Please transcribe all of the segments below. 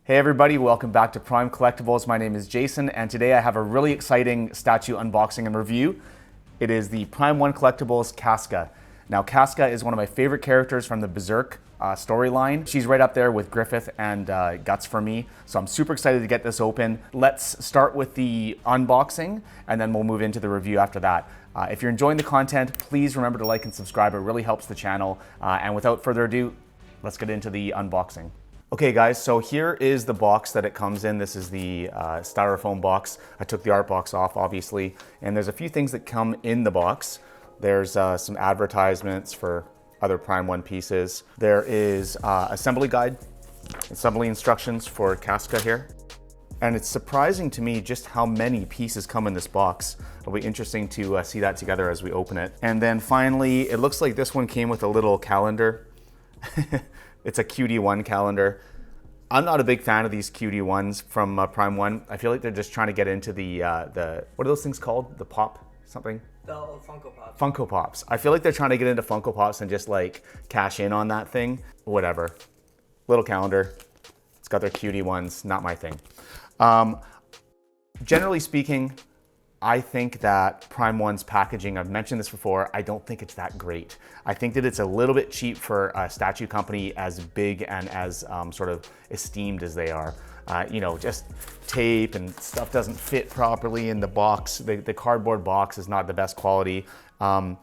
Hey everybody, welcome back to Prime Collectibles. My name is Jason, and today I have a really exciting statue unboxing and review. It is the Prime 1 Collectibles Casca. Now, Casca is one of my favorite characters from the Berserk storyline. She's right up there with Griffith and Guts for me, so I'm super excited to get this open. Let's start with the unboxing, and then we'll move into the review after that. If you're enjoying the content, please remember to like and subscribe. It really helps the channel. And without further ado, let's get into the unboxing. Okay guys, so here is the box that it comes in. This is the styrofoam box. I took the art box off, obviously, and there's a few things that come in the box. There's some advertisements for other Prime 1 pieces. There is assembly guide, assembly instructions for Casca here. And it's surprising to me just how many pieces come in this box. It'll be interesting to see that together as we open it. And then finally, it looks like this one came with a little calendar. It's a QD1 calendar. I'm not a big fan of these QD1s from Prime 1. I feel like they're just trying to get into the what are those things called? The pop something? The Funko Pops. Funko Pops. I feel like they're trying to get into Funko Pops and just like cash in on that thing. Whatever. Little calendar. It's got their QD1s, not my thing. Generally speaking, I think that Prime 1's packaging, I've mentioned this before, I don't think it's that great. I think that it's a little bit cheap for a statue company as big and as sort of esteemed as they are. You know, just tape and stuff doesn't fit properly in the box. The cardboard box is not the best quality. I'm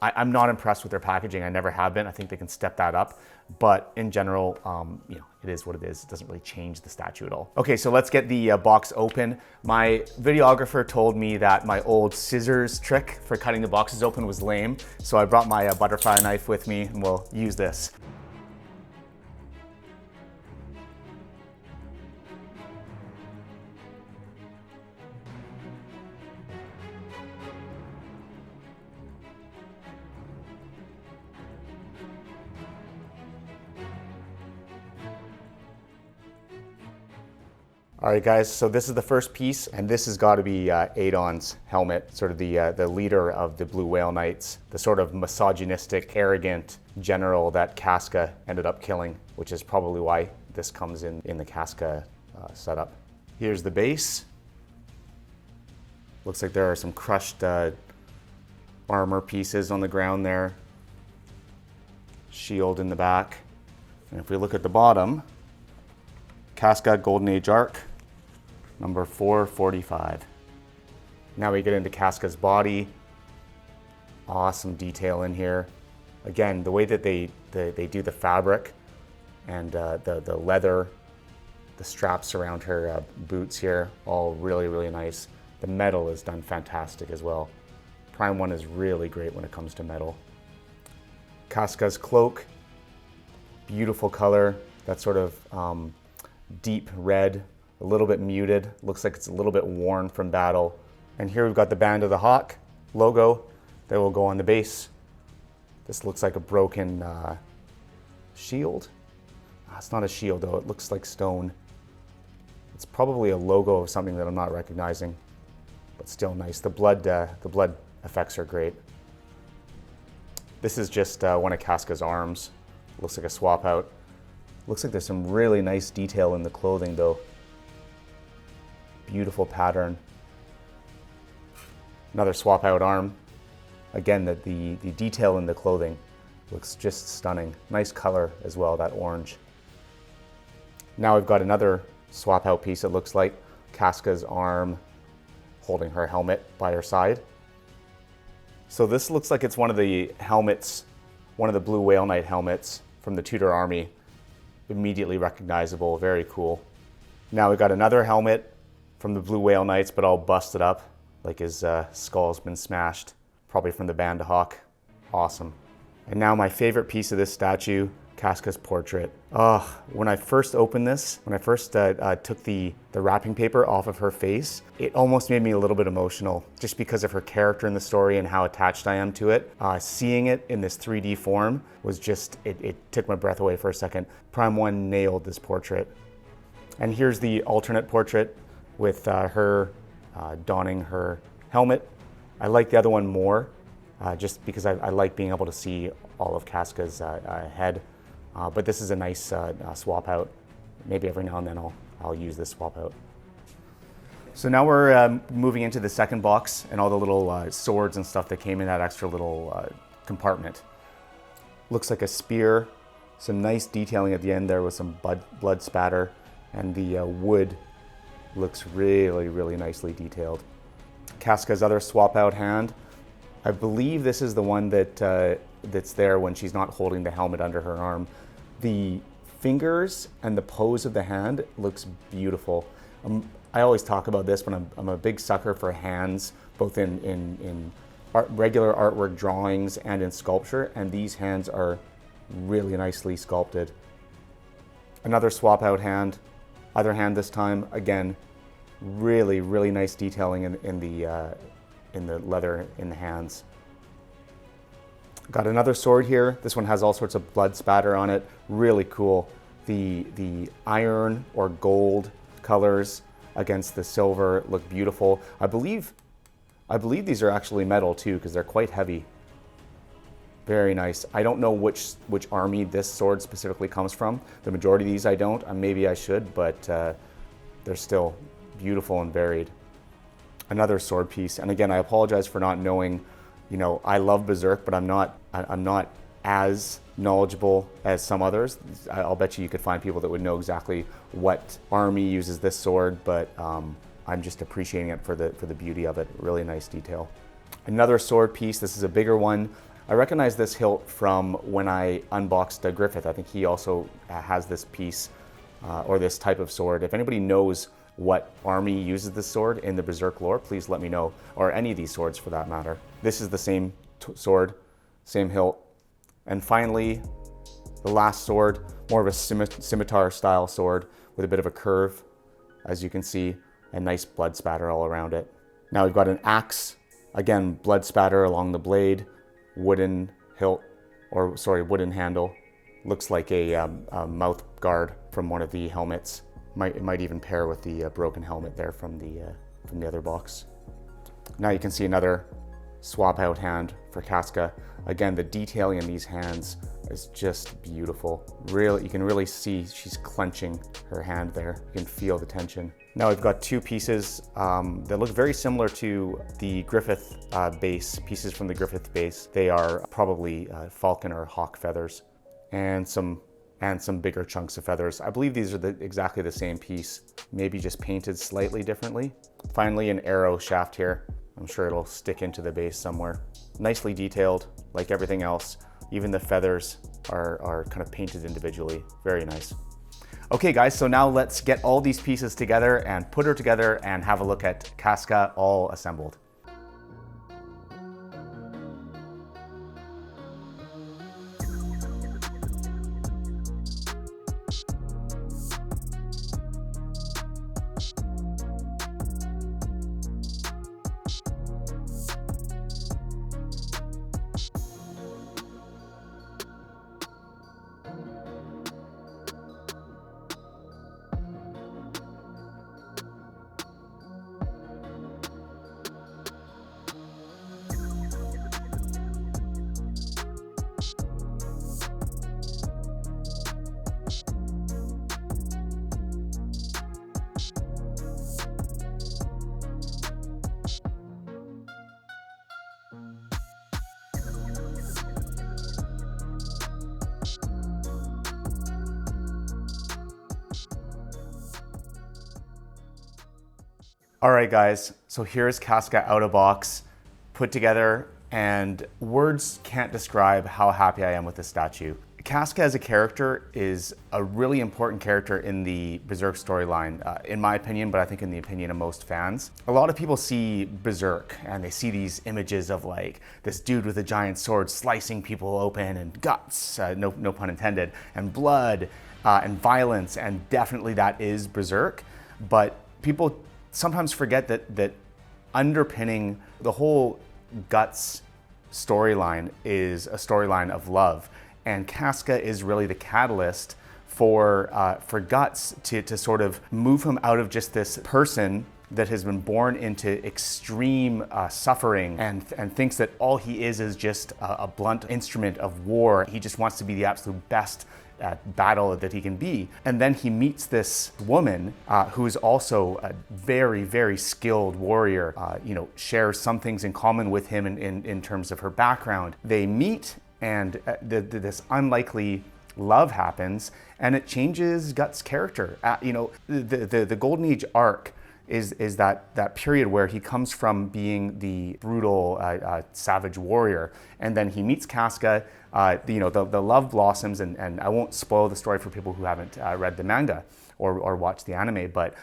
not impressed with their packaging. I never have been. I think they can step that up. But in general, you know, it is what it is. It doesn't really change the statue at all. Okay, so let's get the box open. My videographer told me that my old scissors trick for cutting the boxes open was lame. So I brought my butterfly knife with me and we'll use this. All right, guys, so this is the first piece, and this has got to be Adon's helmet, sort of the leader of the Blue Whale Knights, the sort of misogynistic, arrogant general that Casca ended up killing, which is probably why this comes in the Casca setup. Here's the base. Looks like there are some crushed armor pieces on the ground there. Shield in the back. And if we look at the bottom, Casca Golden Age Arc, number 445. Now we get into Casca's body. Awesome detail in here. Again, the way that they do the fabric and the leather, the straps around her boots here, all really, really nice. The metal is done fantastic as well. Prime 1 is really great when it comes to metal. Casca's cloak, beautiful color, that sort of deep red, a little bit muted. Looks like it's a little bit worn from battle. And here we've got the Band of the Hawk logo that will go on the base. This looks like a broken shield. It's not a shield though, it looks like stone. It's probably a logo of something that I'm not recognizing, but still nice. The blood effects are great. This is just one of Casca's arms. Looks like a swap out. Looks like there's some really nice detail in the clothing though. Beautiful pattern. Another swap out arm. Again, the detail in the clothing looks just stunning. Nice color as well, that orange. Now we've got another swap out piece, it looks like. Casca's arm holding her helmet by her side. So this looks like it's one of the helmets, one of the Blue Whale Knight helmets from the Tudor army. Immediately recognizable, very cool. Now we've got another helmet from the Blue Whale Knights, but all busted up, like his skull's been smashed, probably from the Band of Hawk. Awesome. And now my favorite piece of this statue, Casca's portrait. When I first opened this, when I first took the wrapping paper off of her face, it almost made me a little bit emotional, just because of her character in the story and how attached I am to it. Seeing it in this 3D form was just, it took my breath away for a second. Prime 1 nailed this portrait. And here's the alternate portrait with her donning her helmet. I like the other one more, just because I like being able to see all of Casca's head. But this is a nice swap out. maybe every now and then I'll use this swap out. So now we're moving into the second box and all the little swords and stuff that came in that extra little compartment. Looks like a spear, some nice detailing at the end there with some blood spatter, and the wood looks really, really nicely detailed. Casca's other swap out hand. I believe this is the one that that's there when she's not holding the helmet under her arm. The fingers and the pose of the hand looks beautiful. I always talk about this, but I'm a big sucker for hands, both in regular artwork drawings and in sculpture, and these hands are really nicely sculpted. Another swap out hand, other hand this time, again, really, really nice detailing in the leather in the hands. Got another sword here. This one has all sorts of blood spatter on it. Really cool. The iron or gold colors against the silver look beautiful. I believe these are actually metal too, because they're quite heavy. Very nice. I don't know which army this sword specifically comes from. The majority of these I don't. Maybe I should, but they're still beautiful and varied. Another sword piece, and again, I apologize for not knowing. You know, I love Berserk, but I'm not as knowledgeable as some others. I'll bet you could find people that would know exactly what army uses this sword, but I'm just appreciating it for the beauty of it. Really nice detail. Another sword piece. This is a bigger one. I recognize this hilt from when I unboxed Griffith. I think he also has this piece or this type of sword. If anybody knows what army uses this sword in the Berserk lore, please let me know, or any of these swords for that matter. This is the same sword, same hilt. And finally, the last sword, more of a scimitar style sword with a bit of a curve, as you can see, and nice blood spatter all around it. Now we've got an axe, again, blood spatter along the blade, wooden hilt, or sorry, wooden handle. Looks like a mouth guard from one of the helmets. It might even pair with the broken helmet there from the other box. Now you can see another swap out hand for Casca. Again, the detailing in these hands is just beautiful. Really, you can really see she's clenching her hand there. You can feel the tension. Now we've got two pieces that look very similar to the Griffith base, pieces from the Griffith base. They are probably falcon or hawk feathers, and some bigger chunks of feathers. I believe these are exactly the same piece, maybe just painted slightly differently. Finally, an arrow shaft here. I'm sure it'll stick into the base somewhere. Nicely detailed, like everything else. Even the feathers are kind of painted individually. Very nice. Okay guys, so now let's get all these pieces together and put her together and have a look at Casca all assembled. All right guys, so here's Casca out of box, put together, and words can't describe how happy I am with this statue. Casca as a character is a really important character in the Berserk storyline, in my opinion, but I think in the opinion of most fans. A lot of people see Berserk and they see these images of like this dude with a giant sword slicing people open and guts, no pun intended, and blood and violence, and definitely that is Berserk, but people sometimes forget that underpinning the whole Guts storyline is a storyline of love, and Casca is really the catalyst for Guts to sort of move him out of just this person that has been born into extreme suffering and thinks that all he is just a blunt instrument of war. He just wants to be the absolute best at battle that he can be. And then he meets this woman who is also a very, very skilled warrior, shares some things in common with him in terms of her background. They meet, and this unlikely love happens, and it changes Guts' character. The Golden Age arc is that period where he comes from being the brutal, savage warrior, and then he meets Casca. The love blossoms, and I won't spoil the story for people who haven't read the manga or watched the anime, but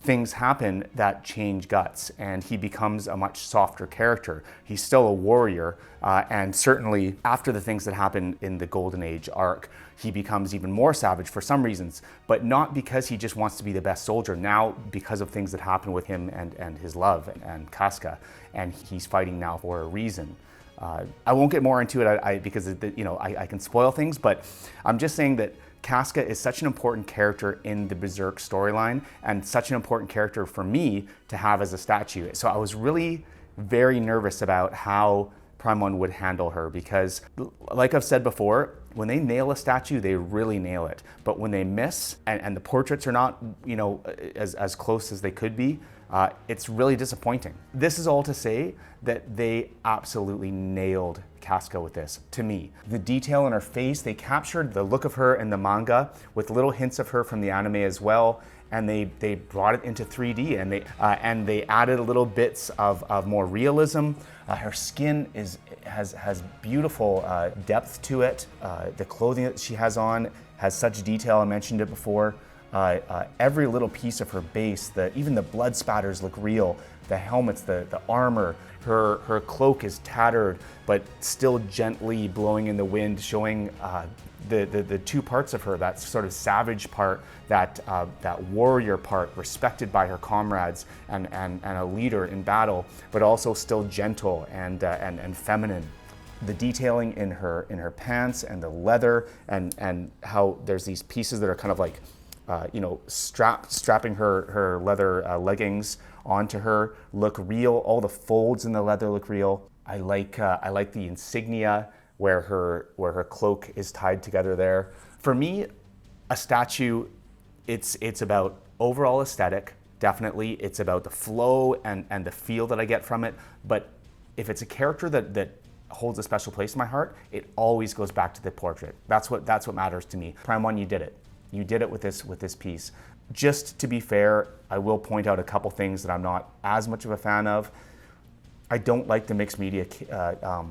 things happen that change Guts, and he becomes a much softer character. He's still a warrior, and certainly after the things that happen in the Golden Age arc, he becomes even more savage for some reasons, but not because he just wants to be the best soldier. Now, because of things that happen with him and his love and Casca, and he's fighting now for a reason. I won't get more into it because I can spoil things, but I'm just saying that Casca is such an important character in the Berserk storyline, and such an important character for me to have as a statue. So I was really very nervous about how Prime 1 would handle her, because like I've said before, when they nail a statue, they really nail it. But when they miss, and the portraits are not as close as they could be, it's really disappointing. This is all to say that they absolutely nailed Casca with this, to me. The detail in her face, they captured the look of her in the manga with little hints of her from the anime as well, and they brought it into 3D, and they added a little bits of more realism. Her skin has beautiful depth to it. The clothing that she has on has such detail. I mentioned it before. Every little piece of her base, even the blood spatters look real. The helmets, the armor, her cloak is tattered, but still gently blowing in the wind, showing the two parts of her, that sort of savage part, that warrior part, respected by her comrades and a leader in battle, but also still gentle and feminine. The detailing in her pants and the leather, and how there's these pieces that are kind of like strapping her leather leggings onto her look real. All the folds in the leather look real. I like the insignia where her cloak is tied together there. For me, a statue, it's about overall aesthetic, definitely. It's about the flow and the feel that I get from it. But if it's a character that holds a special place in my heart, it always goes back to the portrait. That's what matters to me. Prime 1, you did it. You did it with this piece. Just to be fair, I will point out a couple things that I'm not as much of a fan of. I don't like the mixed media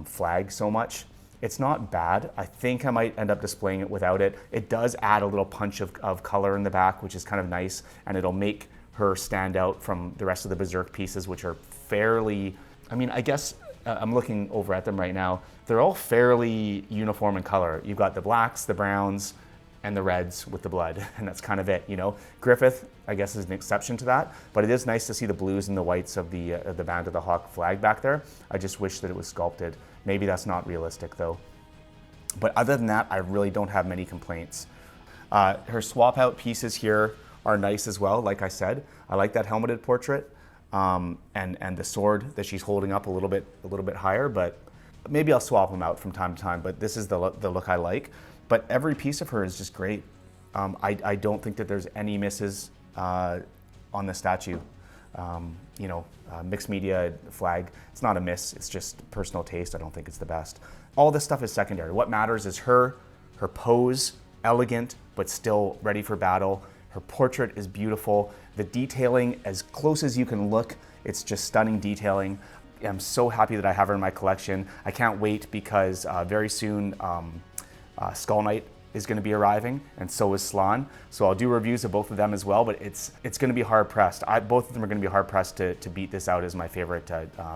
flag so much. It's not bad. I think I might end up displaying it without it. It does add a little punch of color in the back, which is kind of nice, and it'll make her stand out from the rest of the Berserk pieces, which are fairly, I guess I'm looking over at them right now. They're all fairly uniform in color. You've got the blacks, the browns, and the reds with the blood, and that's kind of it, Griffith, I guess, is an exception to that, but it is nice to see the blues and the whites of the Band of the Hawk flag back there. I just wish that it was sculpted. Maybe that's not realistic though. But other than that, I really don't have many complaints. Her swap out pieces here are nice as well, like I said. I like that helmeted portrait, and the sword that she's holding up a little bit higher, but maybe I'll swap them out from time to time, but this is the look I like. But every piece of her is just great. I don't think that there's any misses on the statue. Mixed media flag, it's not a miss, it's just personal taste. I don't think it's the best. All this stuff is secondary. What matters is her pose, elegant, but still ready for battle. Her portrait is beautiful. The detailing, as close as you can look, it's just stunning detailing. I'm so happy that I have her in my collection. I can't wait because very soon, Skull Knight is going to be arriving, and so is Slan. So I'll do reviews of both of them as well, but it's going to be hard pressed. Both of them are going to be hard pressed to beat this out as my favorite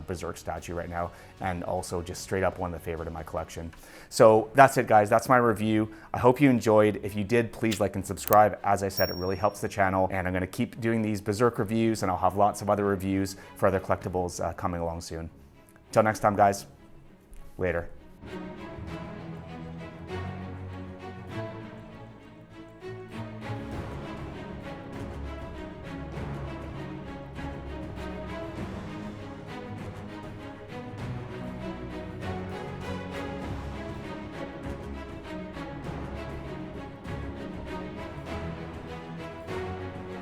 Berserk statue right now, and also just straight up one of the favorite in my collection. So that's it, guys. That's my review. I hope you enjoyed. If you did, please like and subscribe. As I said, it really helps the channel, and I'm going to keep doing these Berserk reviews, and I'll have lots of other reviews for other collectibles coming along soon. Till next time, guys. Later.